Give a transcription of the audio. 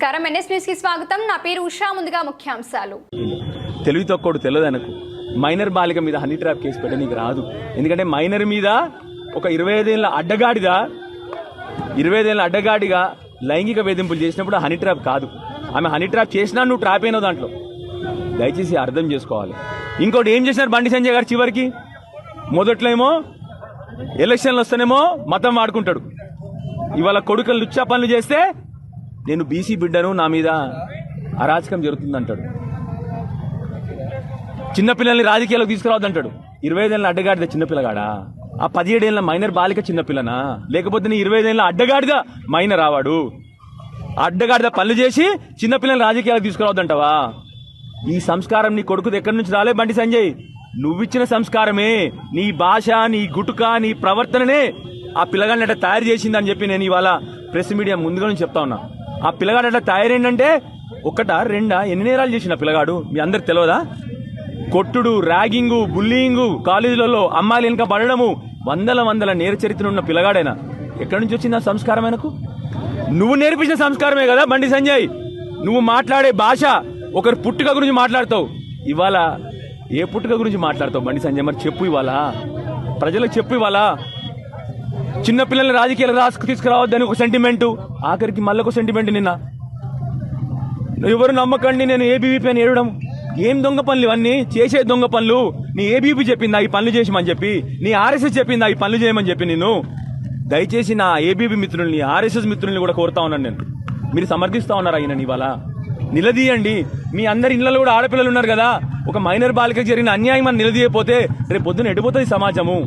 నమస్కారం NS news కి స్వాగతం. నా పేరు ఉషా. ముందుగా ముఖ్యాంశాలు. తెలివి తక్కువ తెలియదు అనకు. మైనర్ బాలిక మీద హనీ ట్రాప్ కేసు పెట్ట నీకు రాదు. ఎందుకంటే మైనర్ మీద ఒక 25 ఏళ్ల అడ్డగాడిగా లైంగిక వేధింపులు చేసినప్పుడు హనీ ట్రాప్ కాదు. ఆమె హనీ ట్రాప్ చేసినా నువ్వు ట్రాప్ అయినావు దాంట్లో. దయచేసి అర్థం చేసుకోవాలి. ఇంకోటి ఏం చేసినారు బండి సంజయ్ గారు చివరికి? మొదట్లో ఏమో ఎలక్షన్లు వస్తేనేమో మతం వాడుకుంటాడు. ఇవాళ కొడుకులు లుచ్చా పనులు చేస్తే నేను బీసీ బిడ్డను, నా మీద అరాచకం జరుగుతుందంటాడు. చిన్నపిల్లల్ని రాజకీయాలకు తీసుకురావద్దంటాడు. 25 ఏళ్ళ అడ్డగాడిద చిన్నపిల్లగాడా? ఆ 17 ఏళ్ళ మైనర్ బాలిక చిన్నపిల్లనా? లేకపోతే నీ 25 ఏళ్ళ అడ్డగాడిద మైనర్ రావాడు? అడ్డగాడిద పనులు చేసి చిన్నపిల్లల్ని రాజకీయాలకు తీసుకురావద్దంటావా? ఈ సంస్కారం నీ కొడుకుది ఎక్కడి నుంచి రాలే బండి సంజయ్. నువ్విచ్చిన సంస్కారమే, నీ భాష, నీ గుటుక, నీ ప్రవర్తననే ఆ పిల్లగాడిని అట్లా తయారు చేసిందని చెప్పి నేను ఇవాళ ప్రెస్ మీడియా ముందుగా నుంచి చెప్తా ఉన్నా. ఆ పిల్లగాడు అట్లా తయారైందంటే ఒకటా రెండా ఎన్ని నేరాలు చేసిన పిల్లగాడు మీ అందరికి తెలియదా? కొట్టుడు, ర్యాగింగు, బుల్లింగు, కాలేజీలలో అమ్మాయిలు వెనుక పడడము, వందల నేర చరిత్ర ఉన్న పిల్లగాడైనా ఎక్కడి నుంచి వచ్చింది ఆ సంస్కారం? ఆయనకు నువ్వు నేర్పించిన సంస్కారమే కదా బండి సంజయ్. నువ్వు మాట్లాడే భాష ఒకరి పుట్టుక గురించి మాట్లాడతావు. ఇవాళ ఏ పుట్టుక గురించి మాట్లాడతావు బండి సంజయ్? మరి చెప్పు, ఇవాళ ప్రజలకు చెప్పు. ఇవాళ చిన్నపిల్లల్ని రాజకీయాలకు తీసుకురావద్దని ఒక సెంటిమెంటు, ఆఖరికి మళ్ళొక సెంటిమెంట్. నిన్న ఎవరు నమ్మకండి నేను ఏబీవీపీ అని ఏడడం. ఏం దొంగ పనులు ఇవన్నీ? చేసే దొంగ పనులు. నీ ఏబీవీపీ చెప్పిందా ఈ పనులు చేసామని చెప్పి? నీ ఆర్ఎస్ఎస్ చెప్పిందా ఈ పనులు చేయమని చెప్పి? నేను దయచేసి నా ఏబీవీ మిత్రుల్ని, ఆర్ఎస్ఎస్ మిత్రుల్ని కూడా కోరుతా ఉన్నాను. నేను మీరు సమర్థిస్తా ఉన్నారు ఆయన ఇవాళ నిలదీయండి. మీ అందరి ఇళ్లలో కూడా ఆడపిల్లలు ఉన్నారు కదా. ఒక మైనర్ బాలికకు జరిగిన అన్యాయం అని నిలదీయకపోతే రేపు పొద్దున ఎడిపోతుంది సమాజము.